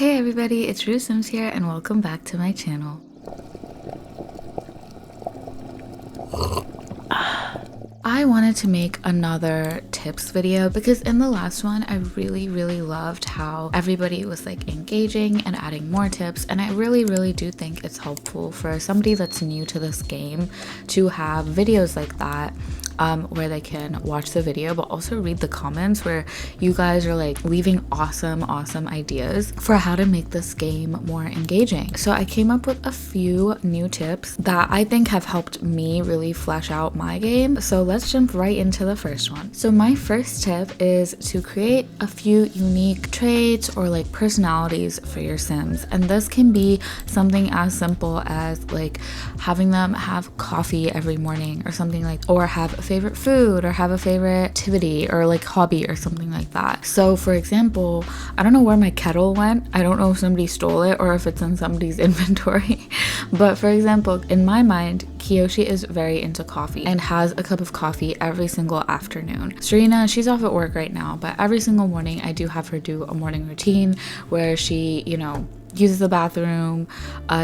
Hey everybody, it's Rue Sims here and welcome back to my channel. I wanted to make another tips video because in the last one I really loved how everybody was like engaging and adding more tips, and I really do think it's helpful for somebody that's new to this game to have videos like that where they can watch the video but also read the comments where you guys are like leaving awesome ideas for how to make this game more engaging. So I came up with a few new tips that I think have helped me really flesh out my game. So let's jump right into the first one. So my first tip is to create a few unique traits or like personalities for your Sims, and this can be something as simple as like having them have coffee every morning or something, like, or have a favorite food or have a favorite activity or like hobby or something like that. So for example, I don't know where my kettle went. I don't know if somebody stole it or if it's in somebody's inventory. But for example, in my mind, Kiyoshi is very into coffee and has a cup of coffee every single afternoon. Serena, she's off at work right now, but every single morning I do have her do a morning routine where she, uses the bathroom,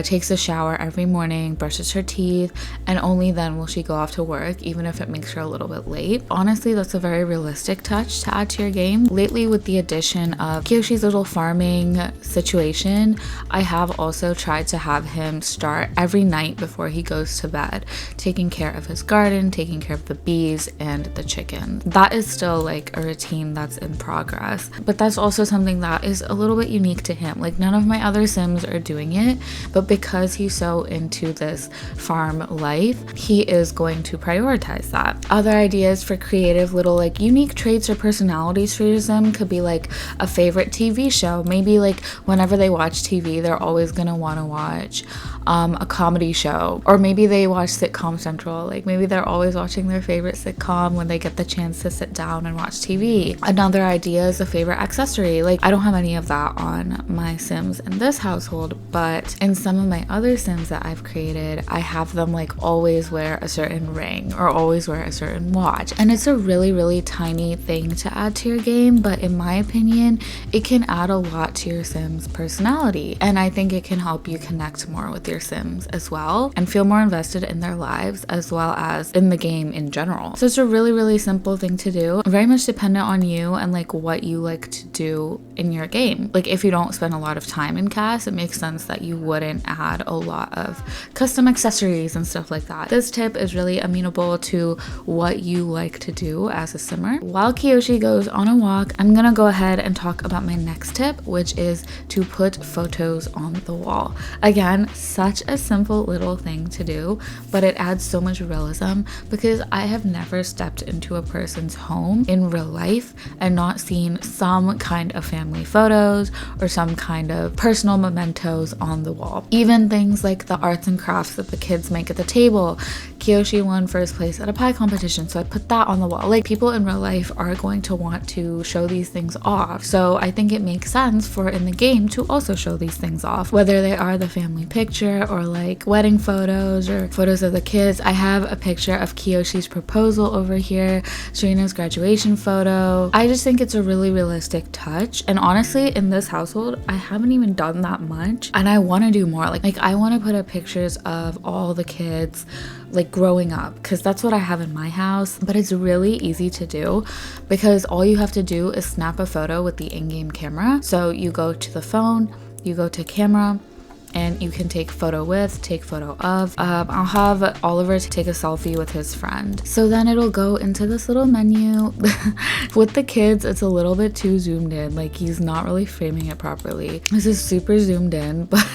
takes a shower every morning, brushes her teeth, and only then will she go off to work, even if it makes her a little bit late. Honestly, that's a very realistic touch to add to your game. Lately, with the addition of Kiyoshi's little farming situation, I have also tried to have him start every night before he goes to bed, taking care of his garden, taking care of the bees and the chicken. That is still like a routine that's in progress, but that's also something that is a little bit unique to him. Like, none of my other Sims are doing it, but because he's so into this farm life, he is going to prioritize that. Other ideas for creative little like unique traits or personalities for your Sim could be like a favorite TV show. Maybe like whenever they watch TV, they're always gonna want to watch a comedy show, or maybe they watch Sitcom Central. Like maybe they're always watching their favorite sitcom when they get the chance to sit down and watch TV. Another idea is a favorite accessory. Like I don't have any of that on my Sims in this household, but in some of my other Sims that I've created, I have them like always wear a certain ring or always wear a certain watch. And it's a really tiny thing to add to your game, but in my opinion, it can add a lot to your Sims personality. And I think it can help you connect more with your Sims as well and feel more invested in their lives as well as in the game in general. So it's a really simple thing to do, very much dependent on you and like what you like to do in your game. Like if you don't spend a lot of time in CAS, it makes sense that you wouldn't add a lot of custom accessories and stuff like that. This tip is really amenable to what you like to do as a Simmer. While Kiyoshi goes on a walk, I'm gonna go ahead and talk about my next tip, which is to put photos on the wall. Again, such a simple little thing to do, but it adds so much realism because I have never stepped into a person's home in real life and not seen some kind of family photos or some kind of personal mementos on the wall. Even things like the arts and crafts that the kids make at the table. Kiyoshi won first place at a pie competition, so I put that on the wall. Like, people in real life are going to want to show these things off, so I think it makes sense for in the game to also show these things off, whether they are the family picture or like wedding photos or photos of the kids. I have a picture of Kiyoshi's proposal over here, Serena's graduation photo. I just think it's a really realistic touch, and honestly in this household I haven't even done that much, and I want to do more. Like I want to put up pictures of all the kids like growing up, because that's what I have in my house, but it's really easy to do because all you have to do is snap a photo with the in-game camera. So you go to the phone, you go to camera, and you can take photo with, take photo of. I'll have Oliver take a selfie with his friend. So then it'll go into this little menu. With the kids, it's a little bit too zoomed in. Like he's not really framing it properly. This is super zoomed in, but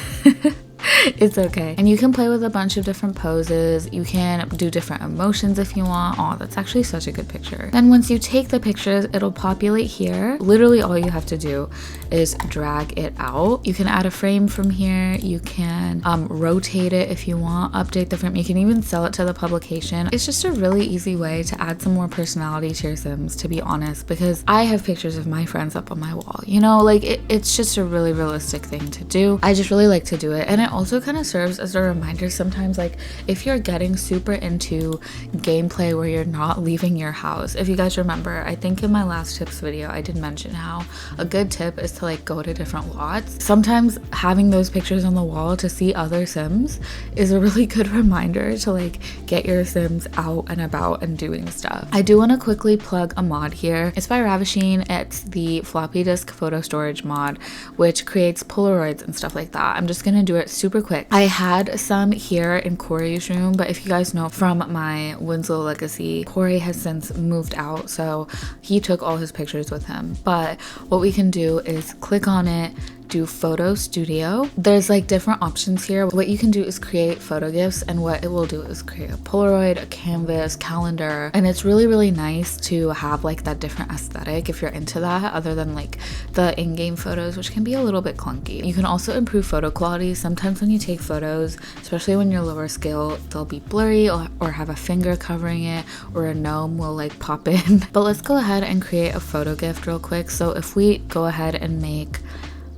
it's okay. And you can play with a bunch of different poses. You can do different emotions if you want. Oh, that's actually such a good picture. Then once you take the pictures, it'll populate here. Literally all you have to do is drag it out. You can add a frame from here. You can rotate it if you want, update the frame. You can even sell it to the publication. It's just a really easy way to add some more personality to your Sims, to be honest, because I have pictures of my friends up on my wall, like it's just a really realistic thing to do. I just really like to do it, and it also also kind of serves as a reminder sometimes, like if you're getting super into gameplay where you're not leaving your house. If you guys remember, I think in my last tips video I did mention how a good tip is to like go to different lots. Sometimes having those pictures on the wall to see other Sims is a really good reminder to like get your Sims out and about and doing stuff. I do want to quickly plug a mod here. It's by Ravisheen. It's the floppy disk photo storage mod, which creates Polaroids and stuff like that. I'm just gonna do it super quick. I had some here in Corey's room, but if you guys know from my Winslow legacy, Corey has since moved out, so he took all his pictures with him. But what we can do is click on it, do photo studio. There's like different options here. What you can do is create photo gifs, and what it will do is create a Polaroid, a canvas, calendar, and it's really nice to have like that different aesthetic if you're into that, other than like the in-game photos, which can be a little bit clunky. You can also improve photo quality. Sometimes when you take photos, especially when you're lower scale, they'll be blurry or have a finger covering it, or a gnome will like pop in. But let's go ahead and create a photo gift real quick. So if we go ahead and make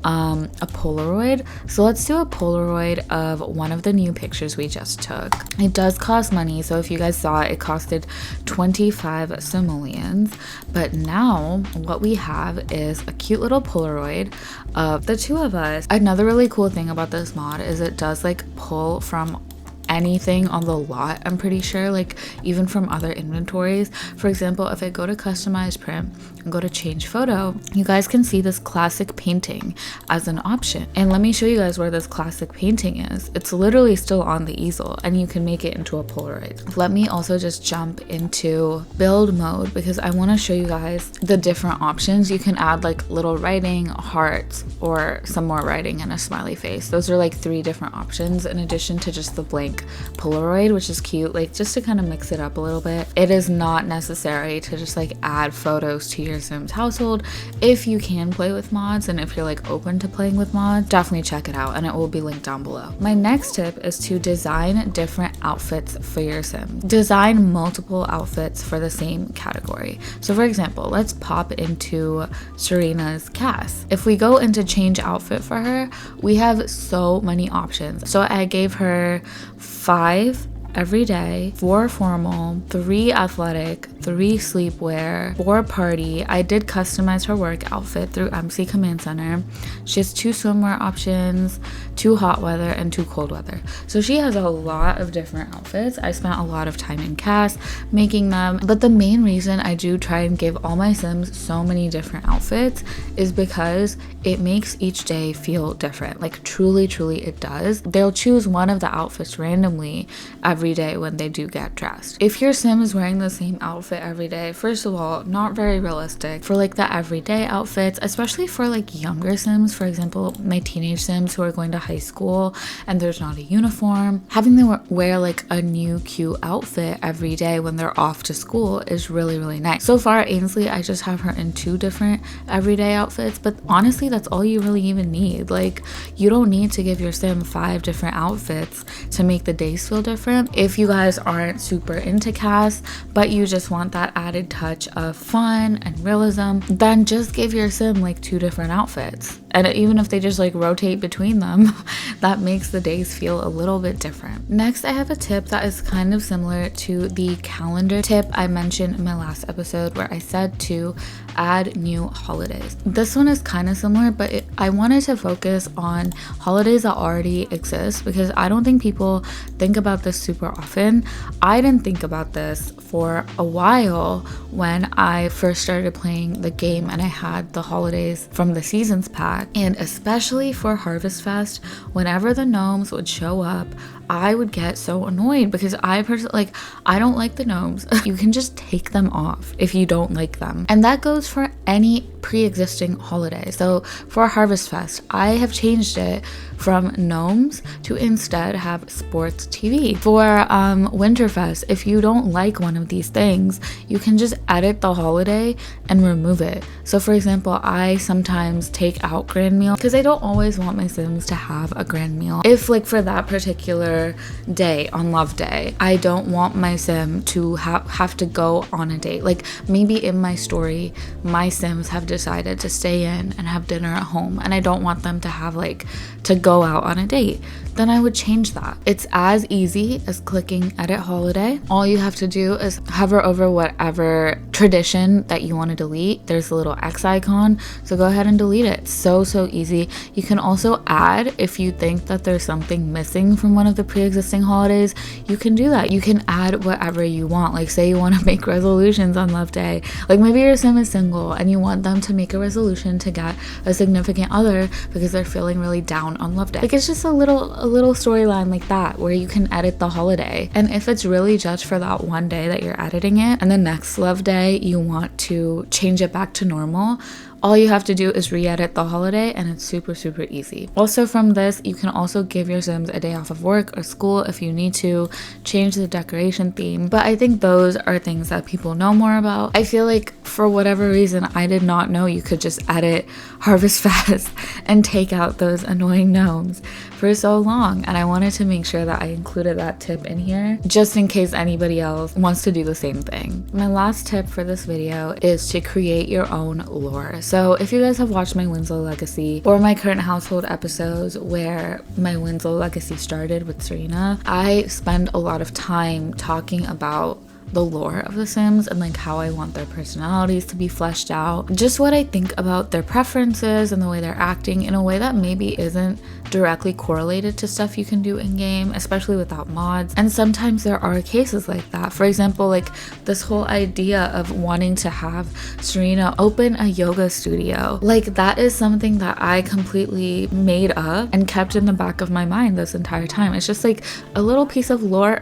a Polaroid. So let's do a Polaroid of one of the new pictures we just took. It does cost money, so if you guys saw it, it costed 25 simoleons. But now what we have is a cute little Polaroid of the two of us. Another really cool thing about this mod is it does like pull from anything on the lot, I'm pretty sure, like even from other inventories. For example, if I go to customize print and go to change photo, you guys can see this classic painting as an option. And let me show you guys where this classic painting is. It's literally still on the easel, and you can make it into a Polaroid. Let me also just jump into build mode, because I want to show you guys the different options. You can add like little writing, hearts, or some more writing and a smiley face. Those are like 3 different options in addition to just the blank Polaroid, which is cute, like just to kind of mix it up a little bit. It is not necessary to just like add photos to your Sims household. If you can play with mods, and if you're like open to playing with mods, definitely check it out, and it will be linked down below. My next tip is to design different outfits for your Sims. Design multiple outfits for the same category. So for example, let's pop into Serena's cast. If we go into change outfit for her, we have so many options. So I gave her 5 everyday, 4 formal, 3 athletic, 3 sleepwear, 4 party. I did customize her work outfit through MC Command Center. She has 2 swimwear options, 2 hot weather, and 2 cold weather. So she has a lot of different outfits. I spent a lot of time in cast making them, but the main reason I do try and give all my Sims so many different outfits is because it makes each day feel different. Like truly it does. They'll choose one of the outfits randomly every day when they do get dressed. If your Sim is wearing the same outfit every day, first of all, not very realistic for like the everyday outfits, especially for like younger Sims. For example, my teenage Sims who are going to high school and there's not a uniform. Having them wear like a new cute outfit every day when they're off to school is really nice. So far, Ainsley, I just have her in 2 different everyday outfits, but honestly, that's all you really even need. Like, you don't need to give your Sim 5 different outfits to make the days feel different. If you guys aren't super into cast, but you just want that added touch of fun and realism, then just give your Sim like 2 different outfits. And even if they just like rotate between them, that makes the days feel a little bit different. Next, I have a tip that is kind of similar to the calendar tip I mentioned in my last episode, where I said to add new holidays. This one is kind of similar, but I wanted to focus on holidays that already exist, because I don't think people think about this super often. I didn't think about this for a while when I first started playing the game and I had the holidays from the seasons pack. And especially for Harvest Fest, whenever the gnomes would show up, I would get so annoyed because I don't like the gnomes. You can just take them off if you don't like them. And that goes for any pre-existing holiday. So for Harvest Fest, I have changed it from gnomes to instead have sports TV. For Winterfest, if you don't like one of these things, you can just edit the holiday and remove it. So for example, I sometimes take out grand meal because I don't always want my Sims to have a grand meal. If like for that particular day on Love Day, I don't want my Sim to have to go on a date. Like maybe in my story, my Sims have decided to stay in and have dinner at home, and I don't want them to have like to go out on a date. then I would change that. It's as easy as clicking edit holiday. All you have to do is hover over whatever tradition that you want to delete. There's a little X icon, so go ahead and delete it. So easy. You can also add, if you think that there's something missing from one of the pre-existing holidays, you can do that. You can add whatever you want. Like, say you want to make resolutions on Love Day. Like, maybe your sim is single and you want them to make a resolution to get a significant other because they're feeling really down on Love Day. Like, it's just a little storyline like that where you can edit the holiday. And if it's really just for that one day that you're editing it, and the next Love Day you want to change it back to normal, all you have to do is re-edit the holiday, and it's super easy. Also, from this, you can also give your sims a day off of work or school if you need to, change the decoration theme. But I think those are things that people know more about. I feel like for whatever reason, I did not know you could just edit Harvest Fest and take out those annoying gnomes for so long, and I wanted to make sure that I included that tip in here just in case anybody else wants to do the same thing. My last tip for this video is to create your own lore. So if you guys have watched my Winslow Legacy or my current household episodes where my Winslow Legacy started with Serena, I spend a lot of time talking about the lore of the Sims and like how I want their personalities to be fleshed out, just what I think about their preferences and the way they're acting in a way that maybe isn't directly correlated to stuff you can do in game, especially without mods. And sometimes there are cases like that. For example, like this whole idea of wanting to have Serena open a yoga studio, like that is something that I completely made up and kept in the back of my mind this entire time. It's just like a little piece of lore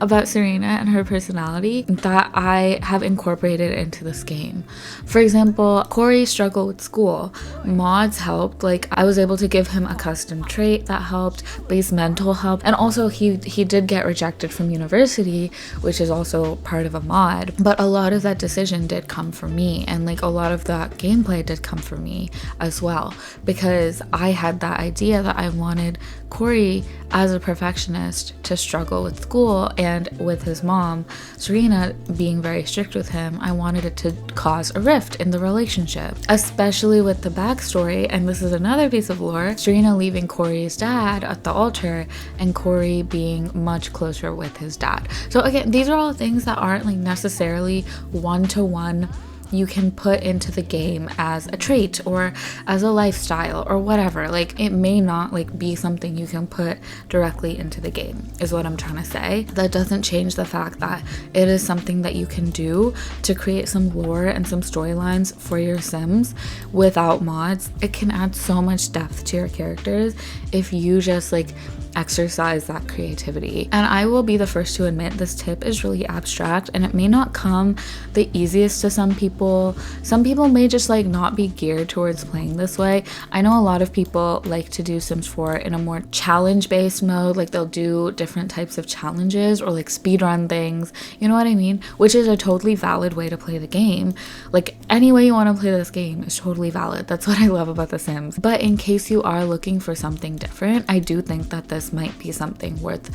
about Serena and her personality that I have incorporated into this game. For example, Corey struggled with school. Mods helped. Like, I was able to give him a custom trait that helped, base mental help, and also he did get rejected from university, which is also part of a mod. But a lot of that decision did come from me, and like a lot of that gameplay did come from me as well, because I had that idea that I wanted Corey as a perfectionist to struggle with school, and with his mom Serena being very strict with him, I wanted it to cause a rift in the relationship, especially with the backstory. And this is another piece of lore: Serena leaving Corey's dad at the altar and Corey being much closer with his dad. So again, these are all things that aren't like necessarily one-to-one you can put into the game as a trait or as a lifestyle or whatever. Like, it may not like be something you can put directly into the game, is what I'm trying to say. That doesn't change the fact that it is something that you can do to create some lore and some storylines for your Sims without mods. It can add so much depth to your characters if you just like exercise that creativity. And I will be the first to admit this tip is really abstract and it may not come the easiest to some people. Some people may just like not be geared towards playing this way. I know a lot of people like to do Sims 4 in a more challenge based mode, like they'll do different types of challenges or like speedrun things, you know what I mean, which is a totally valid way to play the game. Like, any way you want to play this game is totally valid. That's what I love about The Sims. But in case you are looking for something different, I do think that this might be something worth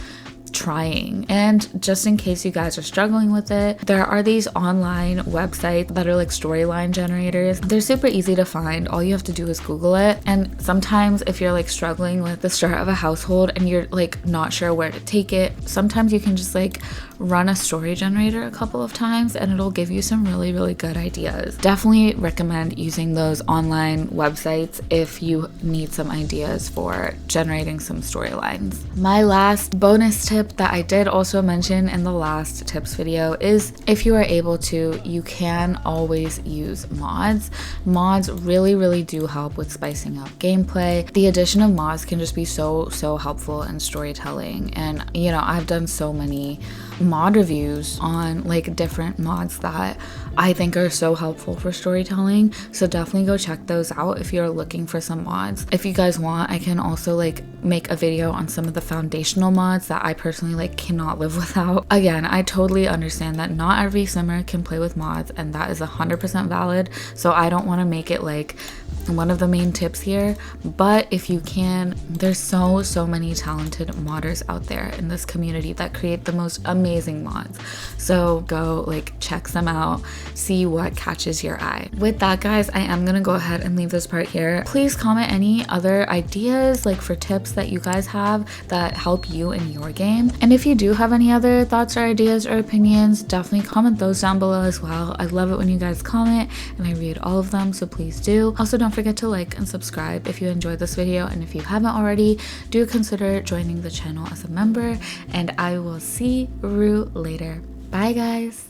trying. And just in case you guys are struggling with it, there are these online websites that are like storyline generators. They're super easy to find. All you have to do is Google it. And sometimes if you're like struggling with the start of a household and you're like not sure where to take it, sometimes you can just like run a story generator a couple of times and it'll give you some really good ideas. Definitely recommend using those online websites if you need some ideas for generating some storylines. My last bonus tip that I did also mention in the last tips video is, if you are able to, you can always use mods. Mods really do help with spicing up gameplay. The addition of mods can just be so helpful in storytelling. And you know, I've done so many mod reviews on like different mods that I think are so helpful for storytelling, so definitely go check those out if you're looking for some mods. If you guys want, I can also like make a video on some of the foundational mods that I personally like cannot live without. Again, I totally understand that not every simmer can play with mods, and that is 100% valid, so I don't want to make it like one of the main tips here. But if you can, there's so many talented modders out there in this community that create the most amazing mods. So go like check them out, see what catches your eye. With that, guys, I am gonna go ahead and leave this part here. Please comment any other ideas like for tips that you guys have that help you in your game. And if you do have any other thoughts or ideas or opinions, definitely comment those down below as well. I love it when you guys comment and I read all of them, so please do. Also, don't forget to like and subscribe if you enjoyed this video, and if you haven't already, do consider joining the channel as a member, and I will see you later. Bye guys.